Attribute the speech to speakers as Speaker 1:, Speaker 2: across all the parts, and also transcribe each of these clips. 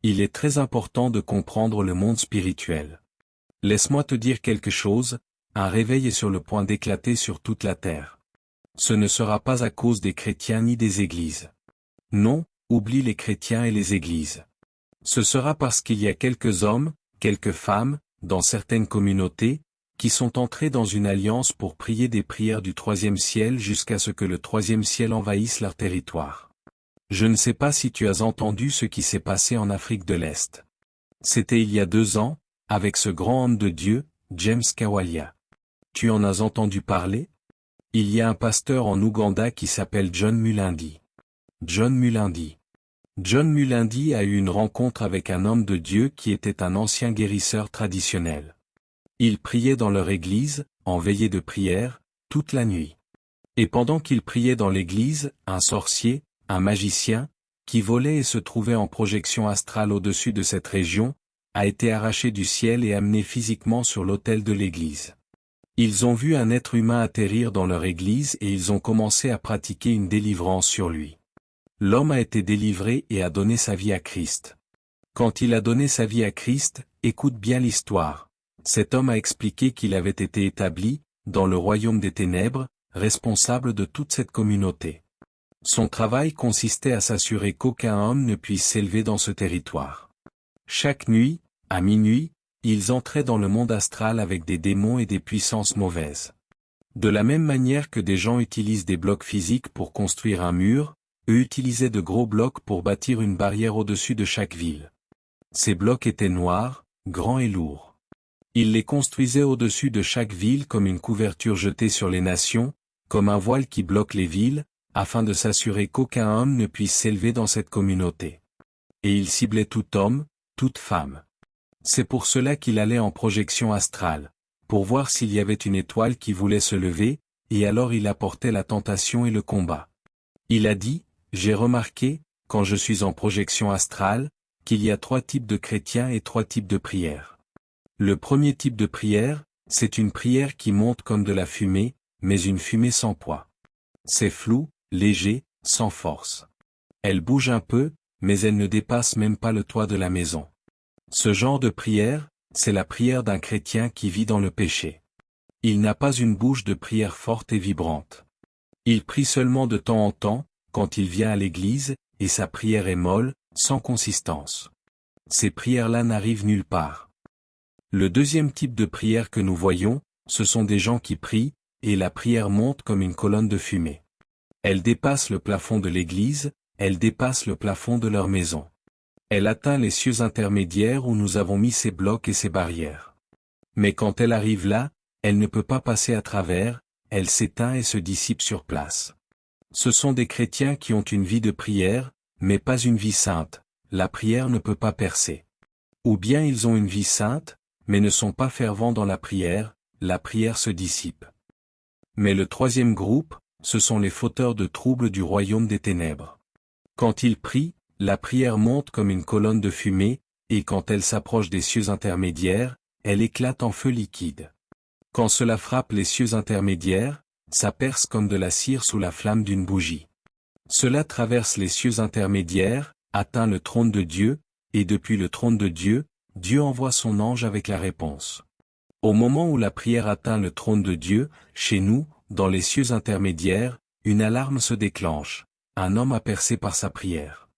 Speaker 1: Il est très important de comprendre le monde spirituel. Laisse-moi te dire quelque chose, un réveil est sur le point d'éclater sur toute la terre. Ce ne sera pas à cause des chrétiens ni des églises. Non, oublie les chrétiens et les églises. Ce sera parce qu'il y a quelques hommes, quelques femmes, dans certaines communautés, qui sont entrés dans une alliance pour prier des prières du troisième ciel jusqu'à ce que le troisième ciel envahisse leur territoire. Je ne sais pas si tu as entendu ce qui s'est passé en Afrique de l'Est. C'était il y a 2 ans, avec ce grand homme de Dieu, James Kawalia. Tu en as entendu parler? Il y a un pasteur en Ouganda qui s'appelle John Mulendi. John Mulendi. John Mulendi a eu une rencontre avec un homme de Dieu qui était un ancien guérisseur traditionnel. Il priait dans leur église, en veillée de prière, toute la nuit. Et pendant qu'il priait dans l'église, un sorcier, un magicien, qui volait et se trouvait en projection astrale au-dessus de cette région, a été arraché du ciel et amené physiquement sur l'autel de l'église. Ils ont vu un être humain atterrir dans leur église et ils ont commencé à pratiquer une délivrance sur lui. L'homme a été délivré et a donné sa vie à Christ. Quand il a donné sa vie à Christ, écoute bien l'histoire. Cet homme a expliqué qu'il avait été établi, dans le royaume des ténèbres, responsable de toute cette communauté. Son travail consistait à s'assurer qu'aucun homme ne puisse s'élever dans ce territoire. Chaque nuit, à minuit, ils entraient dans le monde astral avec des démons et des puissances mauvaises. De la même manière que des gens utilisent des blocs physiques pour construire un mur, eux utilisaient de gros blocs pour bâtir une barrière au-dessus de chaque ville. Ces blocs étaient noirs, grands et lourds. Ils les construisaient au-dessus de chaque ville comme une couverture jetée sur les nations, comme un voile qui bloque les villes, afin de s'assurer qu'aucun homme ne puisse s'élever dans cette communauté. Et il ciblait tout homme, toute femme. C'est pour cela qu'il allait en projection astrale, pour voir s'il y avait une étoile qui voulait se lever, et alors il apportait la tentation et le combat. Il a dit, j'ai remarqué, quand je suis en projection astrale, qu'il y a 3 types de chrétiens et 3 types de prières. Le premier type de prière, c'est une prière qui monte comme de la fumée, mais une fumée sans poids. C'est flou, léger, sans force. Elle bouge un peu, mais elle ne dépasse même pas le toit de la maison. Ce genre de prière, c'est la prière d'un chrétien qui vit dans le péché. Il n'a pas une bouche de prière forte et vibrante. Il prie seulement de temps en temps, quand il vient à l'église, et sa prière est molle, sans consistance. Ces prières-là n'arrivent nulle part. Le deuxième type de prière que nous voyons, ce sont des gens qui prient, et la prière monte comme une colonne de fumée. Elle dépasse le plafond de l'église, elle dépasse le plafond de leur maison. Elle atteint les cieux intermédiaires où nous avons mis ces blocs et ces barrières. Mais quand elle arrive là, elle ne peut pas passer à travers, elle s'éteint et se dissipe sur place. Ce sont des chrétiens qui ont une vie de prière, mais pas une vie sainte, la prière ne peut pas percer. Ou bien ils ont une vie sainte, mais ne sont pas fervents dans la prière se dissipe. Mais le troisième groupe, ce sont les fauteurs de troubles du royaume des ténèbres. Quand ils prient, la prière monte comme une colonne de fumée, et quand elle s'approche des cieux intermédiaires, elle éclate en feu liquide. Quand cela frappe les cieux intermédiaires, ça perce comme de la cire sous la flamme d'une bougie. Cela traverse les cieux intermédiaires, atteint le trône de Dieu, et depuis le trône de Dieu, Dieu envoie son ange avec la réponse. Au moment où la prière atteint le trône de Dieu, chez nous, dans les cieux intermédiaires, une alarme se déclenche. Un homme a percé par sa prière.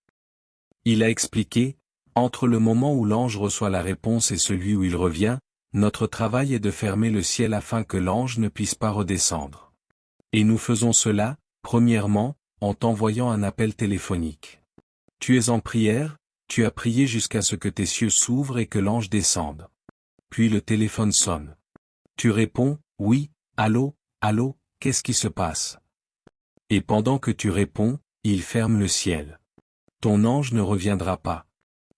Speaker 1: Il a expliqué, entre le moment où l'ange reçoit la réponse et celui où il revient, notre travail est de fermer le ciel afin que l'ange ne puisse pas redescendre. Et nous faisons cela, premièrement, en t'envoyant un appel téléphonique. Tu es en prière, tu as prié jusqu'à ce que tes cieux s'ouvrent et que l'ange descende. Puis le téléphone sonne. Tu réponds, oui, allô, allô, qu'est-ce qui se passe? Et pendant que tu réponds, il ferme le ciel. Ton ange ne reviendra pas.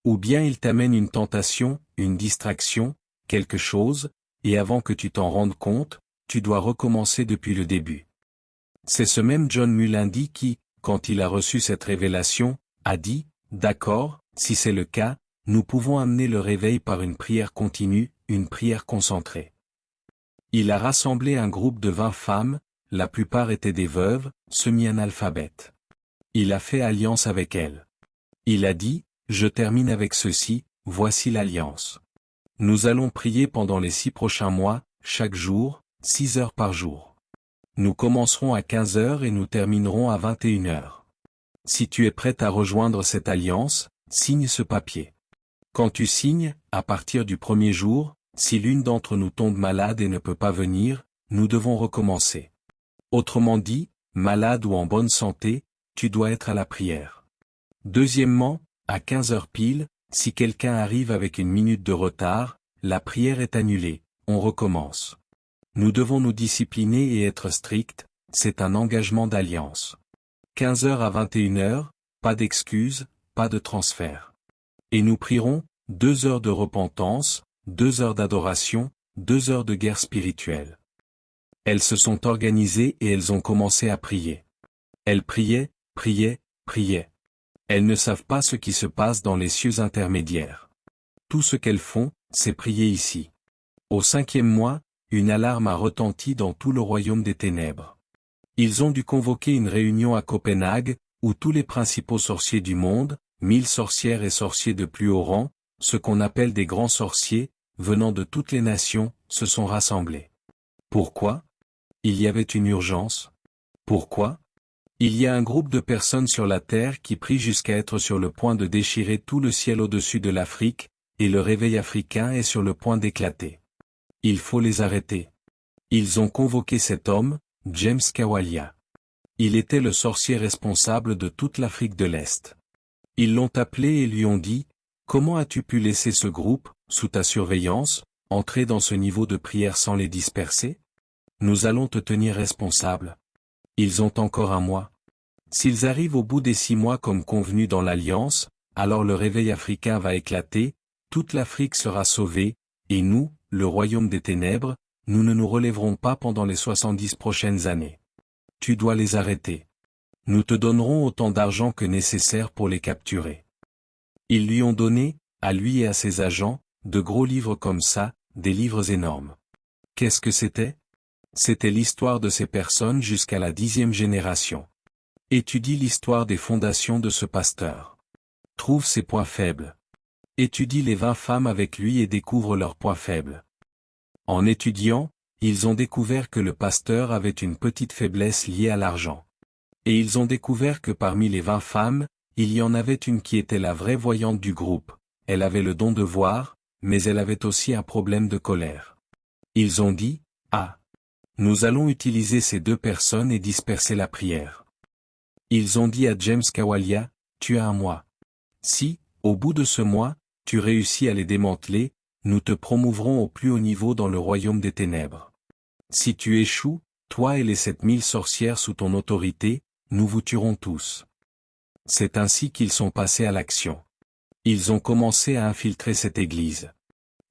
Speaker 1: Ou bien il t'amène une tentation, une distraction, quelque chose, et avant que tu t'en rendes compte, tu dois recommencer depuis le début. C'est ce même John Mulendi qui, quand il a reçu cette révélation, a dit, d'accord, si c'est le cas, nous pouvons amener le réveil par une prière continue, une prière concentrée. Il a rassemblé un groupe de 20 femmes, la plupart étaient des veuves, semi-analphabètes. Il a fait alliance avec elles. Il a dit, je termine avec ceci, voici l'alliance. Nous allons prier pendant les 6 prochains mois, chaque jour, 6 heures par jour. Nous commencerons à 15 heures et nous terminerons à 21 heures. Si tu es prête à rejoindre cette alliance, signe ce papier. Quand tu signes, à partir du premier jour, si l'une d'entre nous tombe malade et ne peut pas venir, nous devons recommencer. Autrement dit, malade ou en bonne santé, tu dois être à la prière. Deuxièmement, à 15 heures pile, si quelqu'un arrive avec une minute de retard, la prière est annulée, on recommence. Nous devons nous discipliner et être stricts, c'est un engagement d'alliance. 15 heures à 21 heures, pas d'excuses, pas de transfert. Et nous prierons, 2 heures de repentance, 2 heures d'adoration, 2 heures de guerre spirituelle. Elles se sont organisées et elles ont commencé à prier. Elles priaient, priaient, priaient. Elles ne savent pas ce qui se passe dans les cieux intermédiaires. Tout ce qu'elles font, c'est prier ici. Au 5e mois, une alarme a retenti dans tout le royaume des ténèbres. Ils ont dû convoquer une réunion à Copenhague, où tous les principaux sorciers du monde, 1000 sorcières et sorciers de plus haut rang, ce qu'on appelle des grands sorciers, venant de toutes les nations, se sont rassemblés. Pourquoi? Il y avait une urgence. Pourquoi? Il y a un groupe de personnes sur la terre qui prient jusqu'à être sur le point de déchirer tout le ciel au-dessus de l'Afrique, et le réveil africain est sur le point d'éclater. Il faut les arrêter. Ils ont convoqué cet homme, James Kawalia. Il était le sorcier responsable de toute l'Afrique de l'Est. Ils l'ont appelé et lui ont dit, « Comment as-tu pu laisser ce groupe, sous ta surveillance, entrer dans ce niveau de prière sans les disperser? Nous allons te tenir responsable. » Ils ont encore un mois. S'ils arrivent au bout des 6 mois comme convenu dans l'Alliance, alors le réveil africain va éclater, toute l'Afrique sera sauvée, et nous, le royaume des ténèbres, nous ne nous relèverons pas pendant les 70 prochaines années. Tu dois les arrêter. Nous te donnerons autant d'argent que nécessaire pour les capturer. Ils lui ont donné, à lui et à ses agents, de gros livres comme ça, des livres énormes. Qu'est-ce que c'était? C'était l'histoire de ces personnes jusqu'à la 10e génération. Étudie l'histoire des fondations de ce pasteur. Trouve ses points faibles. Étudie les 20 femmes avec lui et découvre leurs points faibles. En étudiant, ils ont découvert que le pasteur avait une petite faiblesse liée à l'argent. Et ils ont découvert que parmi les 20 femmes, il y en avait une qui était la vraie voyante du groupe. Elle avait le don de voir, mais elle avait aussi un problème de colère. Ils ont dit, « Ah! Nous allons utiliser ces 2 personnes et disperser la prière. » Ils ont dit à James Kawalia, « Tu as un mois. Si, au bout de ce mois, tu réussis à les démanteler, nous te promouvrons au plus haut niveau dans le royaume des ténèbres. Si tu échoues, toi et les 7000 sorcières sous ton autorité, nous vous tuerons tous. » C'est ainsi qu'ils sont passés à l'action. Ils ont commencé à infiltrer cette église.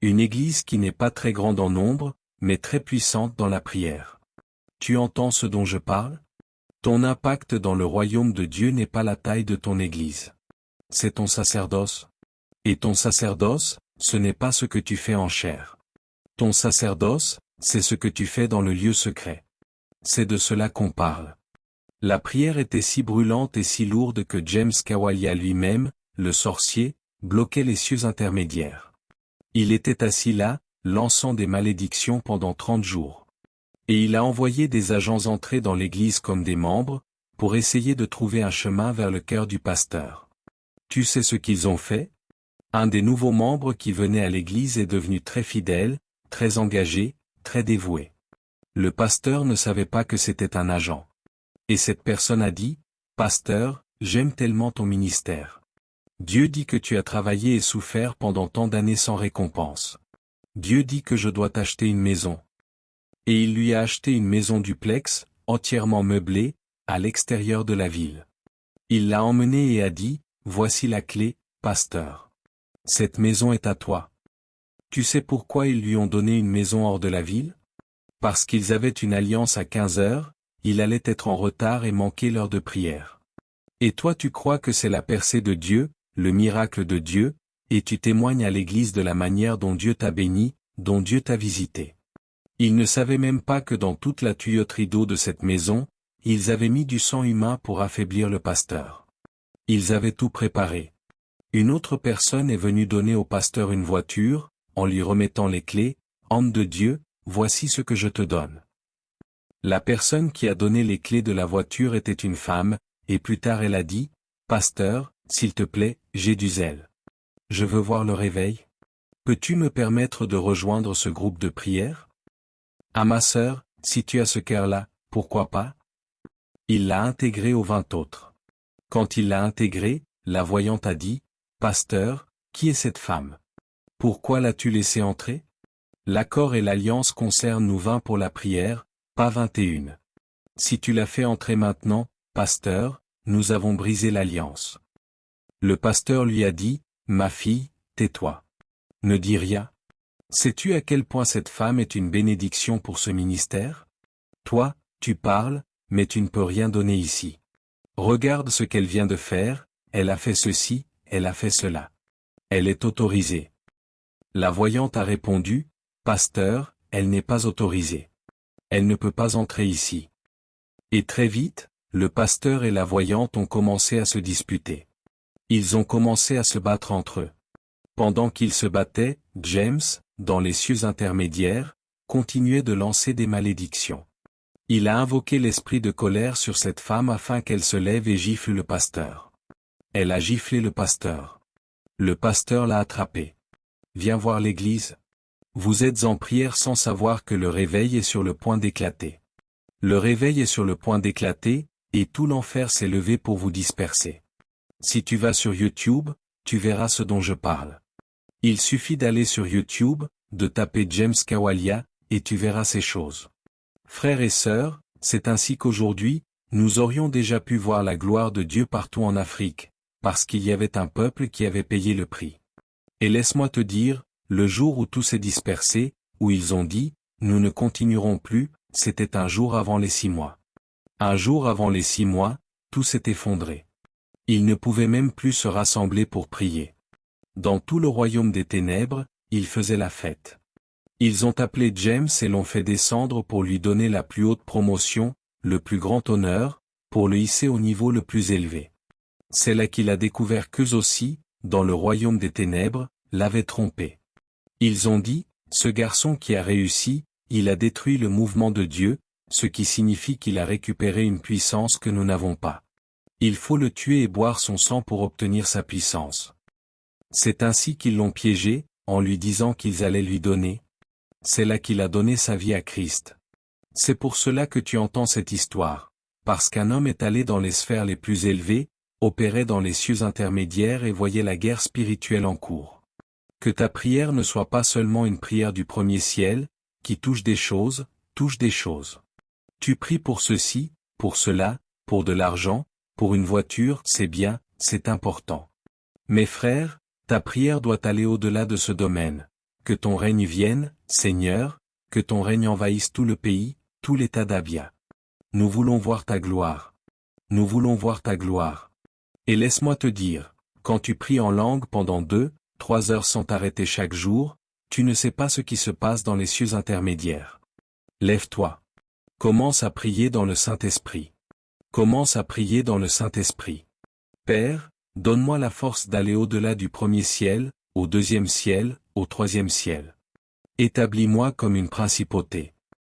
Speaker 1: Une église qui n'est pas très grande en nombre, mais très puissante dans la prière. Tu entends ce dont je parle? Ton impact dans le royaume de Dieu n'est pas la taille de ton église. C'est ton sacerdoce. Et ton sacerdoce, ce n'est pas ce que tu fais en chair. Ton sacerdoce, c'est ce que tu fais dans le lieu secret. C'est de cela qu'on parle. La prière était si brûlante et si lourde que James Kawalia lui-même, le sorcier, bloquait les cieux intermédiaires. Il était assis là, lançant des malédictions pendant 30 jours. Et il a envoyé des agents entrer dans l'église comme des membres, pour essayer de trouver un chemin vers le cœur du pasteur. Tu sais ce qu'ils ont fait? Un des nouveaux membres qui venait à l'église est devenu très fidèle, très engagé, très dévoué. Le pasteur ne savait pas que c'était un agent. Et cette personne a dit, « Pasteur, j'aime tellement ton ministère. Dieu dit que tu as travaillé et souffert pendant tant d'années sans récompense. Dieu dit que je dois t'acheter une maison. » Et il lui a acheté une maison duplex, entièrement meublée, à l'extérieur de la ville. Il l'a emmenée et a dit, « Voici la clé, pasteur. Cette maison est à toi. » Tu sais pourquoi ils lui ont donné une maison hors de la ville? Parce qu'ils avaient une alliance à 15 heures, il allait être en retard et manquer l'heure de prière. Et toi tu crois que c'est la percée de Dieu, le miracle de Dieu, et tu témoignes à l'Église de la manière dont Dieu t'a béni, dont Dieu t'a visité. Ils ne savaient même pas que dans toute la tuyauterie d'eau de cette maison, ils avaient mis du sang humain pour affaiblir le pasteur. Ils avaient tout préparé. Une autre personne est venue donner au pasteur une voiture, en lui remettant les clés, « Homme de Dieu, voici ce que je te donne. » La personne qui a donné les clés de la voiture était une femme, et plus tard elle a dit, « Pasteur, s'il te plaît, j'ai du zèle. Je veux voir le réveil. Peux-tu me permettre de rejoindre ce groupe de prière? » Ah ma sœur, si tu as ce cœur-là, pourquoi pas? Il l'a intégré aux 20 autres. Quand il l'a intégré, la voyante a dit, « Pasteur, qui est cette femme? Pourquoi l'as-tu laissée entrer? » L'accord et l'alliance concernent nous 20 pour la prière, pas 21. Si tu l'as fait entrer maintenant, pasteur, nous avons brisé l'alliance. Le pasteur lui a dit, « Ma fille, tais-toi. Ne dis rien. Sais-tu à quel point cette femme est une bénédiction pour ce ministère? Toi, tu parles, mais tu ne peux rien donner ici. Regarde ce qu'elle vient de faire, elle a fait ceci, elle a fait cela. Elle est autorisée. » La voyante a répondu, « Pasteur, elle n'est pas autorisée. Elle ne peut pas entrer ici. » Et très vite, le pasteur et la voyante ont commencé à se disputer. Ils ont commencé à se battre entre eux. Pendant qu'ils se battaient, James, dans les cieux intermédiaires, continuait de lancer des malédictions. Il a invoqué l'esprit de colère sur cette femme afin qu'elle se lève et gifle le pasteur. Elle a giflé le pasteur. Le pasteur l'a attrapé. « Viens voir l'église. Vous êtes en prière sans savoir que le réveil est sur le point d'éclater. Le réveil est sur le point d'éclater, et tout l'enfer s'est levé pour vous disperser. Si tu vas sur YouTube, tu verras ce dont je parle. Il suffit d'aller sur YouTube, de taper James Kawalia, et tu verras ces choses. Frères et sœurs, c'est ainsi qu'aujourd'hui, nous aurions déjà pu voir la gloire de Dieu partout en Afrique, parce qu'il y avait un peuple qui avait payé le prix. Et laisse-moi te dire, le jour où tout s'est dispersé, où ils ont dit, nous ne continuerons plus, c'était un jour avant les 6 mois. Un jour avant les 6 mois, tout s'est effondré. Ils ne pouvaient même plus se rassembler pour prier. Dans tout le royaume des ténèbres, ils faisaient la fête. Ils ont appelé James et l'ont fait descendre pour lui donner la plus haute promotion, le plus grand honneur, pour le hisser au niveau le plus élevé. C'est là qu'il a découvert qu'eux aussi, dans le royaume des ténèbres, l'avaient trompé. Ils ont dit, ce garçon qui a réussi, il a détruit le mouvement de Dieu, ce qui signifie qu'il a récupéré une puissance que nous n'avons pas. Il faut le tuer et boire son sang pour obtenir sa puissance. C'est ainsi qu'ils l'ont piégé, en lui disant qu'ils allaient lui donner. C'est là qu'il a donné sa vie à Christ. C'est pour cela que tu entends cette histoire, parce qu'un homme est allé dans les sphères les plus élevées, opérait dans les cieux intermédiaires et voyait la guerre spirituelle en cours. Que ta prière ne soit pas seulement une prière du premier ciel, qui touche des choses. Tu pries pour ceci, pour cela, pour de l'argent, pour une voiture, c'est bien, c'est important. Mes frères, ta prière doit aller au-delà de ce domaine. Que ton règne vienne, Seigneur, que ton règne envahisse tout le pays, tout l'état d'Abia. Nous voulons voir ta gloire. Nous voulons voir ta gloire. Et laisse-moi te dire, quand tu pries en langue pendant 2-3 heures sans t'arrêter chaque jour, tu ne sais pas ce qui se passe dans les cieux intermédiaires. Lève-toi. Commence à prier dans le Saint-Esprit. Commence à prier dans le Saint-Esprit. Père, donne-moi la force d'aller au-delà du premier ciel, au deuxième ciel, au troisième ciel. Établis-moi comme une principauté.